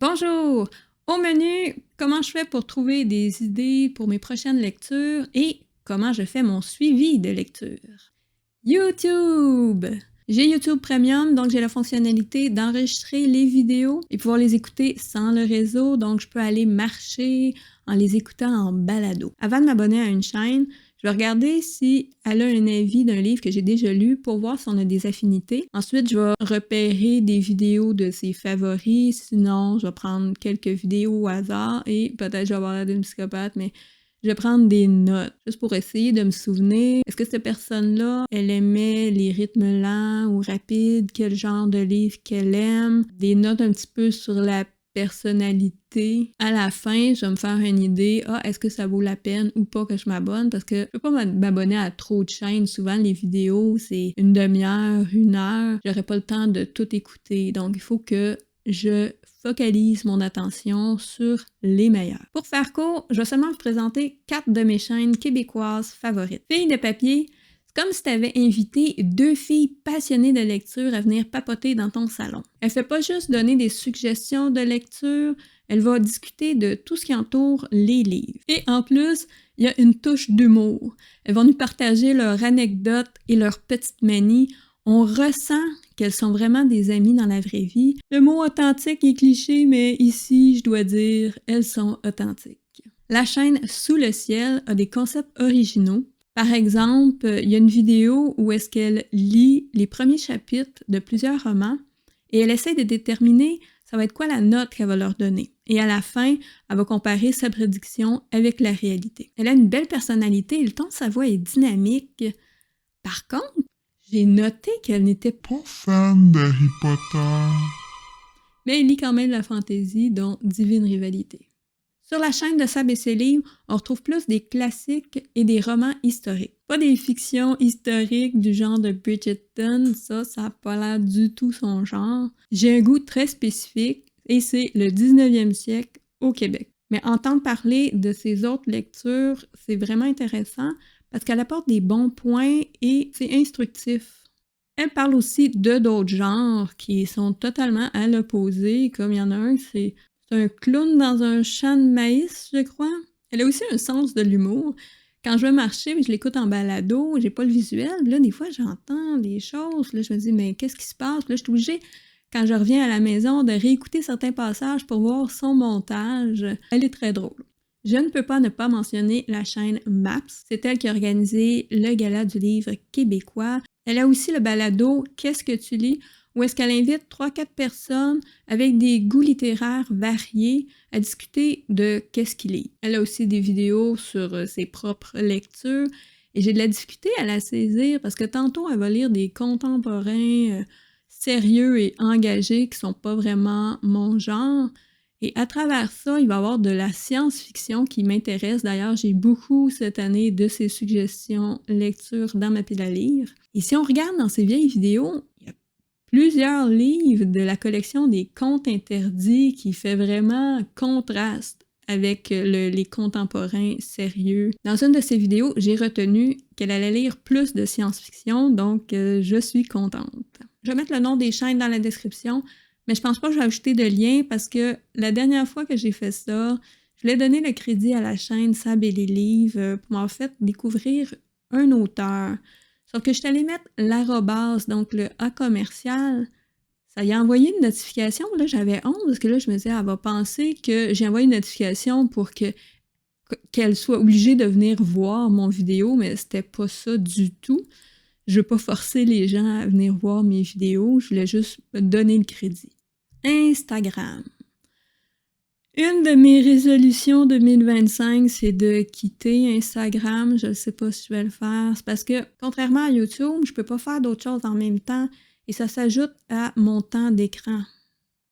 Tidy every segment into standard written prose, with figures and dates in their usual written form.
Bonjour! Au menu, comment je fais pour trouver des idées pour mes prochaines lectures et comment je fais mon suivi de lecture. YouTube! J'ai YouTube Premium, donc j'ai la fonctionnalité d'enregistrer les vidéos et pouvoir les écouter sans le réseau, donc je peux aller marcher en les écoutant en balado. Avant de m'abonner à une chaîne, je vais regarder si elle a un avis d'un livre que j'ai déjà lu pour voir si on a des affinités. Ensuite, je vais repérer des vidéos de ses favoris, sinon je vais prendre quelques vidéos au hasard et peut-être je vais avoir l'air d'une psychopathe, mais je vais prendre des notes, juste pour essayer de me souvenir. Est-ce que cette personne-là, elle aimait les rythmes lents ou rapides? Quel genre de livre qu'elle aime? Des notes un petit peu sur la personnalité. À la fin, je vais me faire une idée, est-ce que ça vaut la peine ou pas que je m'abonne? Parce que je peux pas m'abonner à trop de chaînes. Souvent, les vidéos, c'est une demi-heure, 1 heure. J'aurais pas le temps de tout écouter. Donc, il faut que je focalise mon attention sur les meilleurs. Pour faire court, je vais seulement vous présenter 4 de mes chaînes québécoises favorites. Filles de papier, c'est comme si tu avais invité 2 filles passionnées de lecture à venir papoter dans ton salon. Elle fait pas juste donner des suggestions de lecture, elle va discuter de tout ce qui entoure les livres. Et en plus, il y a une touche d'humour. Elles vont nous partager leurs anecdotes et leurs petites manies. On ressent qu'elles sont vraiment des amies dans la vraie vie. Le mot authentique est cliché, mais ici, je dois dire, elles sont authentiques. La chaîne Sous le ciel a des concepts originaux. Par exemple, il y a une vidéo où est-ce qu'elle lit les premiers chapitres de plusieurs romans et elle essaie de déterminer ça va être quoi la note qu'elle va leur donner. Et à la fin, elle va comparer sa prédiction avec la réalité. Elle a une belle personnalité et le ton de sa voix est dynamique. Par contre, j'ai noté qu'elle n'était pas fan d'Harry Potter. Mais elle lit quand même la fantaisie, dont Divine Rivalité. Sur la chaîne de Sab et ses livres, on retrouve plus des classiques et des romans historiques. Pas des fictions historiques du genre de Bridgerton, ça n'a pas l'air du tout son genre. J'ai un goût très spécifique et c'est le 19e siècle au Québec. Mais entendre parler de ces autres lectures, c'est vraiment intéressant parce qu'elle apporte des bons points et c'est instructif. Elle parle aussi de d'autres genres qui sont totalement à l'opposé, comme il y en a un, c'est un clown dans un champ de maïs, je crois. Elle a aussi un sens de l'humour. Quand je vais marcher, je l'écoute en balado, j'ai pas le visuel, là, des fois, j'entends des choses, là, je me dis, mais qu'est-ce qui se passe? Là, je suis obligée, quand je reviens à la maison, de réécouter certains passages pour voir son montage. Elle est très drôle. Je ne peux pas ne pas mentionner la chaîne Maps. C'est elle qui a organisé le gala du livre québécois. Elle a aussi le balado « Qu'est-ce que tu lis ?» où est-ce qu'elle invite 3-4 personnes avec des goûts littéraires variés à discuter de qu'est-ce qu'ils lisent. Elle a aussi des vidéos sur ses propres lectures et j'ai de la difficulté à la saisir parce que tantôt elle va lire des contemporains sérieux et engagés qui sont pas vraiment mon genre. Et à travers ça, il va y avoir de la science-fiction qui m'intéresse. D'ailleurs, j'ai beaucoup cette année de ces suggestions lecture dans ma pile à lire. Et si on regarde dans ces vieilles vidéos, il y a plusieurs livres de la collection des contes interdits qui fait vraiment contraste avec les contemporains sérieux. Dans une de ces vidéos, j'ai retenu qu'elle allait lire plus de science-fiction, donc je suis contente. Je vais mettre le nom des chaînes dans la description. Mais je pense pas que je vais ajouter de lien parce que la dernière fois que j'ai fait ça, je voulais donner le crédit à la chaîne Sab et les livres pour m'en fait découvrir un auteur. Sauf que je suis allée mettre l'arrobase, donc le A commercial. Ça y a envoyé une notification. Là, j'avais honte parce que là, je me disais, elle va penser que j'ai envoyé une notification pour qu'elle soit obligée de venir voir mon vidéo, mais c'était pas ça du tout. Je veux pas forcer les gens à venir voir mes vidéos, je voulais juste donner le crédit. Instagram. Une de mes résolutions 2025, c'est de quitter Instagram. Je ne sais pas si je vais le faire. C'est parce que, contrairement à YouTube, je peux pas faire d'autres choses en même temps et ça s'ajoute à mon temps d'écran.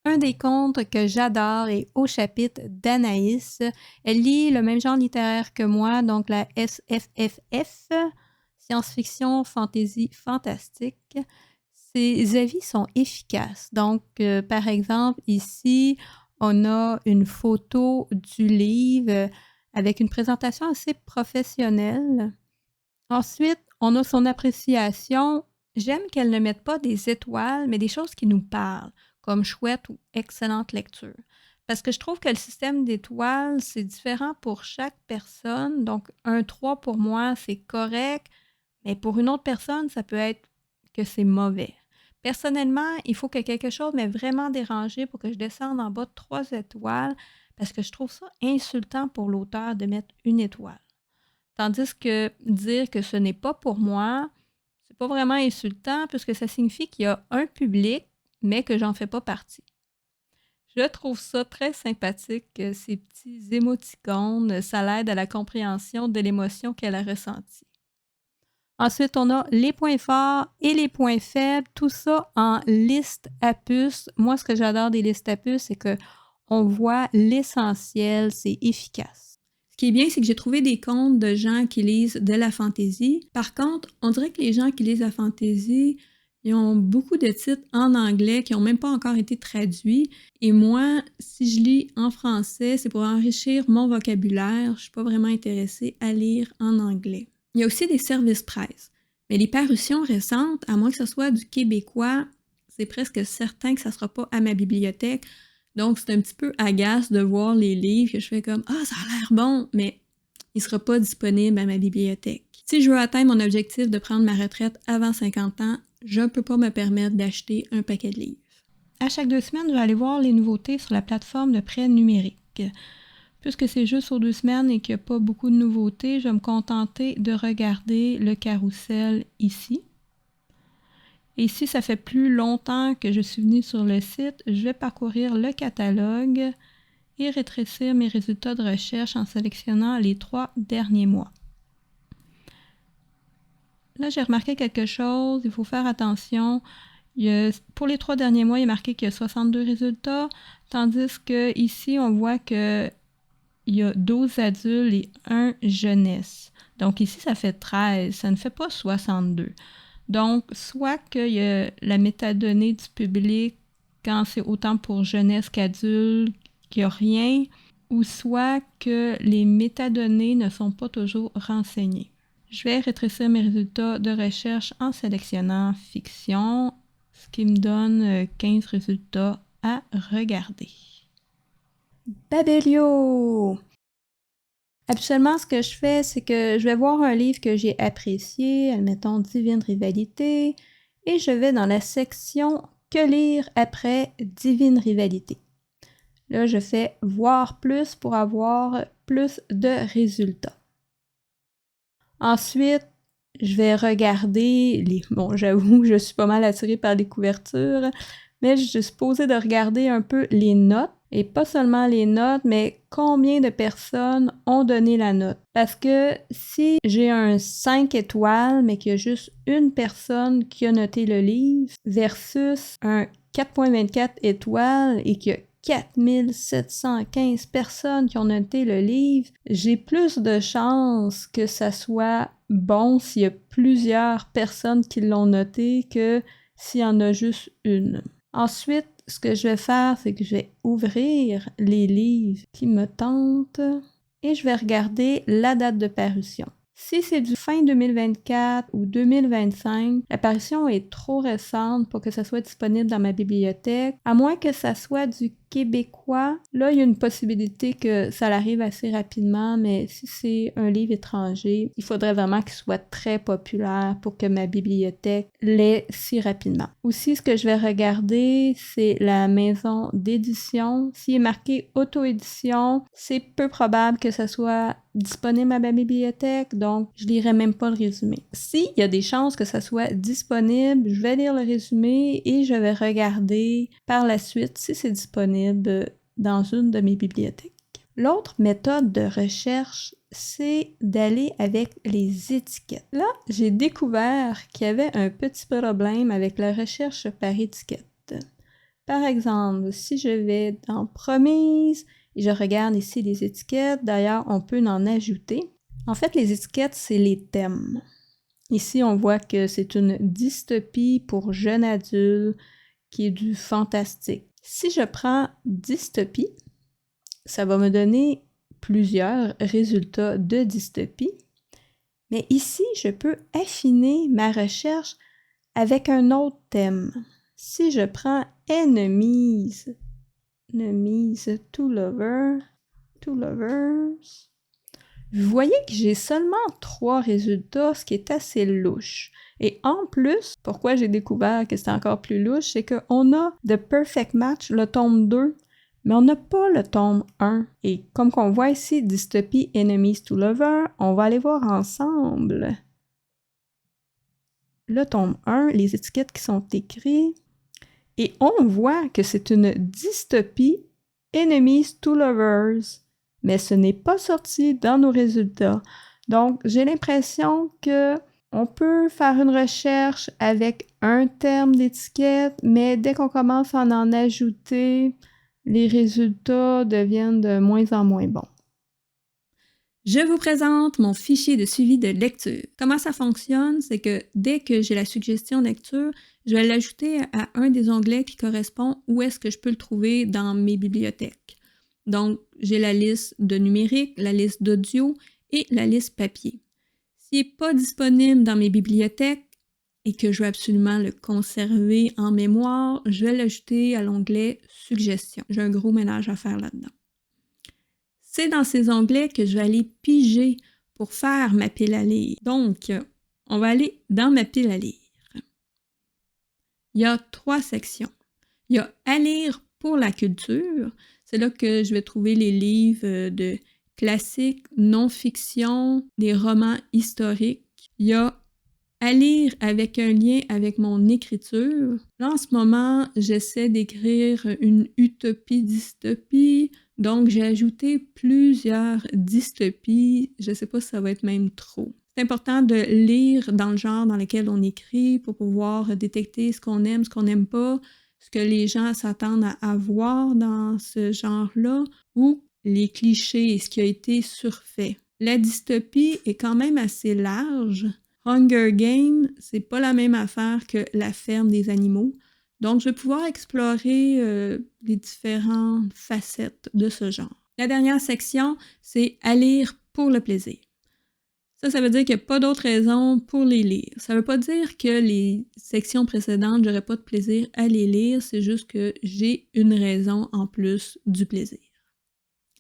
Un des contes que j'adore est Au chapitre d'Anaïs. Elle lit le même genre littéraire que moi, donc la SFFF. Science-fiction, fantasy, fantastique. Ses avis sont efficaces. Donc, par exemple, ici, on a une photo du livre avec une présentation assez professionnelle. Ensuite, on a son appréciation. J'aime qu'elle ne mette pas des étoiles, mais des choses qui nous parlent, comme chouette ou excellente lecture. Parce que je trouve que le système d'étoiles, c'est différent pour chaque personne. Donc, un 3 pour moi, c'est correct, mais pour une autre personne, ça peut être que c'est mauvais. Personnellement, il faut que quelque chose m'ait vraiment dérangé pour que je descende en bas de 3 étoiles parce que je trouve ça insultant pour l'auteur de mettre une étoile. Tandis que dire que ce n'est pas pour moi, c'est pas vraiment insultant puisque ça signifie qu'il y a un public, mais que j'en fais pas partie. Je trouve ça très sympathique, ces petits émoticônes. Ça l'aide à la compréhension de l'émotion qu'elle a ressentie. Ensuite, on a les points forts et les points faibles, tout ça en liste à puce. Moi, ce que j'adore des listes à puce, c'est qu'on voit l'essentiel, c'est efficace. Ce qui est bien, c'est que j'ai trouvé des comptes de gens qui lisent de la fantaisie. Par contre, on dirait que les gens qui lisent la fantaisie, ils ont beaucoup de titres en anglais qui n'ont même pas encore été traduits. Et moi, si je lis en français, c'est pour enrichir mon vocabulaire. Je ne suis pas vraiment intéressée à lire en anglais. Il y a aussi des services presse. Mais les parutions récentes, à moins que ce soit du québécois, c'est presque certain que ça ne sera pas à ma bibliothèque. Donc, c'est un petit peu agace de voir les livres que je fais comme « Ah, ça a l'air bon! » mais il ne sera pas disponible à ma bibliothèque. Si je veux atteindre mon objectif de prendre ma retraite avant 50 ans, je ne peux pas me permettre d'acheter un paquet de livres. À chaque 2 semaines, je vais aller voir les nouveautés sur la plateforme de prêt numérique. Puisque c'est juste sur 2 semaines et qu'il n'y a pas beaucoup de nouveautés, je vais me contenter de regarder le carrousel ici. Et si ça fait plus longtemps que je suis venue sur le site, je vais parcourir le catalogue et rétrécir mes résultats de recherche en sélectionnant les 3 derniers mois. Là, j'ai remarqué quelque chose, il faut faire attention. Pour les 3 derniers mois, il est marqué qu'il y a 62 résultats, tandis que ici, on voit que il y a 12 adultes et 1 jeunesse. Donc ici, ça fait 13, ça ne fait pas 62. Donc, soit qu'il y a la métadonnée du public quand c'est autant pour jeunesse qu'adulte, qu'il n'y a rien, ou soit que les métadonnées ne sont pas toujours renseignées. Je vais rétrécir mes résultats de recherche en sélectionnant fiction, ce qui me donne 15 résultats à regarder. Babelio! Habituellement, ce que je fais, c'est que je vais voir un livre que j'ai apprécié, admettons Divine Rivalité, et je vais dans la section « Que lire après Divine Rivalité ». Là, je fais « Voir plus » pour avoir plus de résultats. Ensuite, je vais regarder les... Bon, j'avoue que je suis pas mal attirée par les couvertures, mais je suis supposée de regarder un peu les notes. Et pas seulement les notes, mais combien de personnes ont donné la note. Parce que si j'ai un 5 étoiles, mais qu'il y a juste une personne qui a noté le livre, versus un 4.24 étoiles et qu'il y a 4715 personnes qui ont noté le livre, j'ai plus de chances que ça soit bon s'il y a plusieurs personnes qui l'ont noté que s'il y en a juste une. Ensuite, ce que je vais faire, c'est que je vais ouvrir les livres qui me tentent et je vais regarder la date de parution. Si c'est du fin 2024 ou 2025, la parution est trop récente pour que ça soit disponible dans ma bibliothèque. À moins que ça soit du québécois, là, il y a une possibilité que ça arrive assez rapidement, mais si c'est un livre étranger, il faudrait vraiment qu'il soit très populaire pour que ma bibliothèque l'ait si rapidement. Aussi, ce que je vais regarder, c'est la maison d'édition. S'il est marqué auto-édition, c'est peu probable que ça soit disponible à ma bibliothèque, donc je lirai même pas le résumé. S'il y a des chances que ça soit disponible, je vais lire le résumé et je vais regarder par la suite si c'est disponible dans une de mes bibliothèques. L'autre méthode de recherche, c'est d'aller avec les étiquettes. Là, j'ai découvert qu'il y avait un petit problème avec la recherche par étiquette. Par exemple, si je vais dans Promise, et je regarde ici les étiquettes, d'ailleurs, on peut en ajouter. En fait, les étiquettes, c'est les thèmes. Ici, on voit que c'est une dystopie pour jeunes adultes qui est du fantastique. Si je prends dystopie, ça va me donner plusieurs résultats de dystopie. Mais ici, je peux affiner ma recherche avec un autre thème. Si je prends Enemies, Enemies to lovers. Vous voyez que j'ai seulement 3 résultats, ce qui est assez louche. Et en plus, pourquoi j'ai découvert que c'était encore plus louche, c'est qu'on a The Perfect Match, le tome 2, mais on n'a pas le tome 1. Et comme qu'on voit ici, Dystopie Enemies to Lovers, on va aller voir ensemble le tome 1, les étiquettes qui sont écrites. Et on voit que c'est une dystopie Enemies to Lovers, mais ce n'est pas sorti dans nos résultats. Donc, j'ai l'impression que on peut faire une recherche avec un terme d'étiquette, mais dès qu'on commence à en ajouter, les résultats deviennent de moins en moins bons. Je vous présente mon fichier de suivi de lecture. Comment ça fonctionne? C'est que dès que j'ai la suggestion de lecture, je vais l'ajouter à un des onglets qui correspond où est-ce que je peux le trouver dans mes bibliothèques. Donc, j'ai la liste de numérique, la liste d'audio et la liste papier. S'il n'est pas disponible dans mes bibliothèques et que je veux absolument le conserver en mémoire, je vais l'ajouter à l'onglet Suggestions. J'ai un gros ménage à faire là-dedans. C'est dans ces onglets que je vais aller piger pour faire ma pile à lire. Donc, on va aller dans ma pile à lire. Il y a 3 sections. Il y a à lire pour la culture. C'est là que je vais trouver les livres de classiques, non-fiction, des romans historiques. Il y a à lire avec un lien avec mon écriture. Là, en ce moment, j'essaie d'écrire une utopie-dystopie. Donc, j'ai ajouté plusieurs dystopies. Je ne sais pas si ça va être même trop. C'est important de lire dans le genre dans lequel on écrit pour pouvoir détecter ce qu'on aime, ce qu'on n'aime pas, ce que les gens s'attendent à avoir dans ce genre-là, ou les clichés et ce qui a été surfait. La dystopie est quand même assez large. Hunger Games, c'est pas la même affaire que La ferme des animaux. Donc, je vais pouvoir explorer les différentes facettes de ce genre. La dernière section, c'est à lire pour le plaisir. Ça veut dire qu'il n'y a pas d'autre raison pour les lire. Ça ne veut pas dire que les sections précédentes, j'aurais pas de plaisir à les lire, c'est juste que j'ai une raison en plus du plaisir.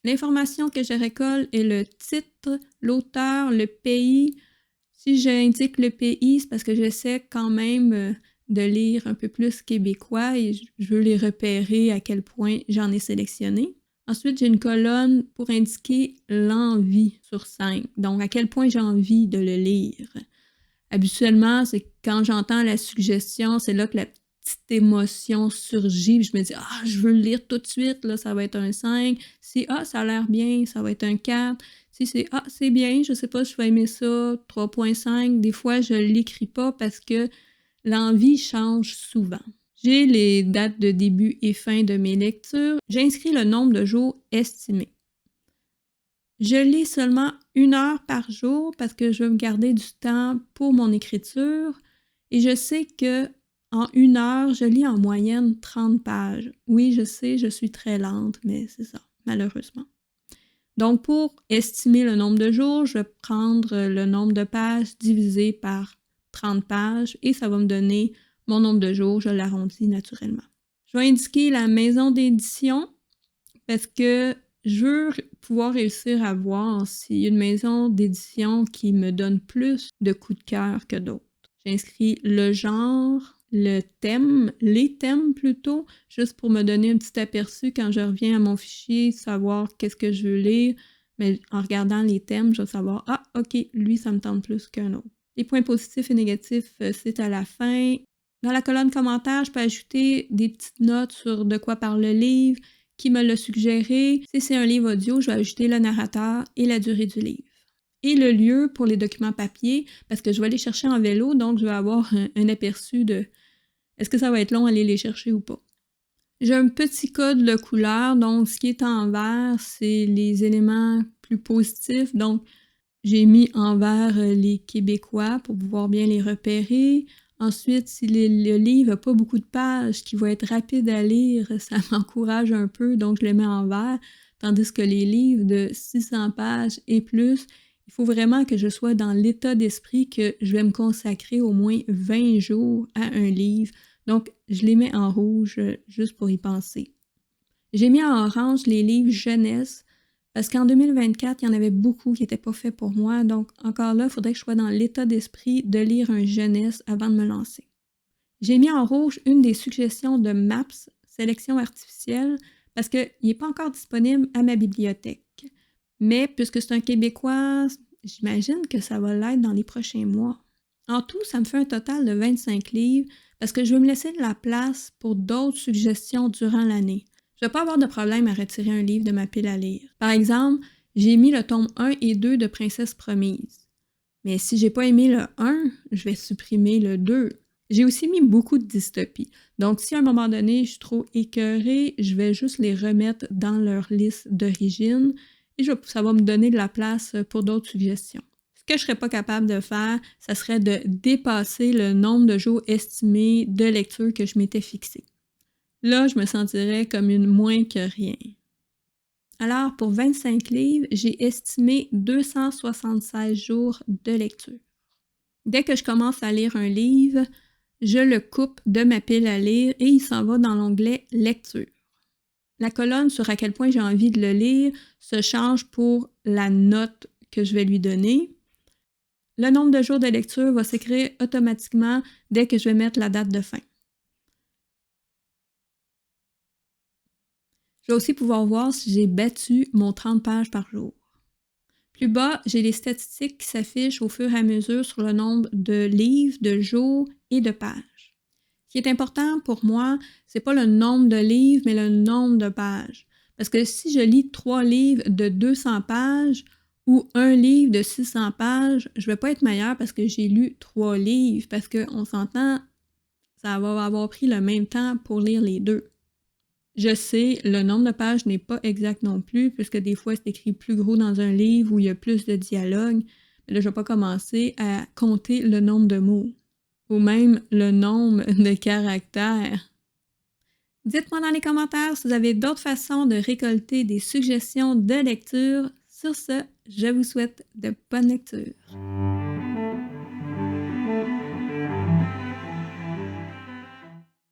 L'information que je récolte est le titre, l'auteur, le pays. Si j'indique le pays, c'est parce que j'essaie quand même de lire un peu plus québécois et je veux les repérer à quel point j'en ai sélectionné. Ensuite, j'ai une colonne pour indiquer l'envie sur 5, donc à quel point j'ai envie de le lire. Habituellement, c'est quand j'entends la suggestion, c'est là que la petite émotion surgit, puis je me dis « Ah, je veux le lire tout de suite, là, ça va être un 5. Si « Ah, ça a l'air bien, ça va être un 4. » Si c'est « Ah, c'est bien, je sais pas, je vais aimer ça, 3.5. » Des fois, je l'écris pas parce que l'envie change souvent. J'ai les dates de début et fin de mes lectures. J'inscris le nombre de jours estimé. Je lis seulement 1 heure par jour parce que je veux me garder du temps pour mon écriture et je sais que en 1 heure, je lis en moyenne 30 pages. Oui, je sais, je suis très lente, mais c'est ça, malheureusement. Donc, pour estimer le nombre de jours, je vais prendre le nombre de pages divisé par 30 pages et ça va me donner mon nombre de jours, je l'arrondis naturellement. Je vais indiquer la maison d'édition parce que je veux pouvoir réussir à voir s'il y a une maison d'édition qui me donne plus de coups de cœur que d'autres. J'inscris le genre, le thème, les thèmes plutôt, juste pour me donner un petit aperçu quand je reviens à mon fichier, savoir qu'est-ce que je veux lire. Mais en regardant les thèmes, je vais savoir « Ah, ok, lui, ça me tente plus qu'un autre. » Les points positifs et négatifs, c'est à la fin. Dans la colonne commentaires, je peux ajouter des petites notes sur de quoi parle le livre, qui me l'a suggéré. Si c'est un livre audio, je vais ajouter le narrateur et la durée du livre. Et le lieu pour les documents papier, parce que je vais aller chercher en vélo, donc je vais avoir un aperçu de est-ce que ça va être long à aller les chercher ou pas. J'ai un petit code de couleur, donc ce qui est en vert, c'est les éléments plus positifs. Donc, j'ai mis en vert les Québécois pour pouvoir bien les repérer. Ensuite, si le livre n'a pas beaucoup de pages, qui va être rapide à lire, ça m'encourage un peu, donc je le mets en vert. Tandis que les livres de 600 pages et plus, il faut vraiment que je sois dans l'état d'esprit que je vais me consacrer au moins 20 jours à un livre. Donc, je les mets en rouge juste pour y penser. J'ai mis en orange les livres jeunesse parce qu'en 2024, il y en avait beaucoup qui n'étaient pas faits pour moi. Donc, encore là, il faudrait que je sois dans l'état d'esprit de lire un jeunesse avant de me lancer. J'ai mis en rouge une des suggestions de MAPS, sélection artificielle, parce qu'il n'est pas encore disponible à ma bibliothèque. Mais puisque c'est un Québécois, j'imagine que ça va l'être dans les prochains mois. En tout, ça me fait un total de 25 livres parce que je veux me laisser de la place pour d'autres suggestions durant l'année. Je ne vais pas avoir de problème à retirer un livre de ma pile à lire. Par exemple, j'ai mis le tome 1 et 2 de Princesse Promise. Mais si j'ai pas aimé le 1, je vais supprimer le 2. J'ai aussi mis beaucoup de dystopies. Donc, si à un moment donné, je suis trop écœurée, je vais juste les remettre dans leur liste d'origine et ça va me donner de la place pour d'autres suggestions. Ce que je ne serais pas capable de faire, ça serait de dépasser le nombre de jours estimé de lecture que je m'étais fixé. Là, je me sentirais comme une moins que rien. Alors, pour 25 livres, j'ai estimé 276 jours de lecture. Dès que je commence à lire un livre, je le coupe de ma pile à lire et il s'en va dans l'onglet « Lecture ». La colonne sur à quel point j'ai envie de le lire se change pour la note que je vais lui donner. Le nombre de jours de lecture va s'écrire automatiquement dès que je vais mettre la date de fin. Je vais aussi pouvoir voir si j'ai battu mon 30 pages par jour. Plus bas, j'ai les statistiques qui s'affichent au fur et à mesure sur le nombre de livres, de jours et de pages. Ce qui est important pour moi, c'est pas le nombre de livres, mais le nombre de pages. Parce que si je lis 3 livres de 200 pages ou un livre de 600 pages, je vais pas être meilleure parce que j'ai lu 3 livres, parce qu'on s'entend, ça va avoir pris le même temps pour lire les deux. Je sais, le nombre de pages n'est pas exact non plus, puisque des fois, c'est écrit plus gros dans un livre où il y a plus de dialogue. Mais là, je ne vais pas commencer à compter le nombre de mots, ou même le nombre de caractères. Dites-moi dans les commentaires si vous avez d'autres façons de récolter des suggestions de lecture. Sur ce, je vous souhaite de bonnes lectures.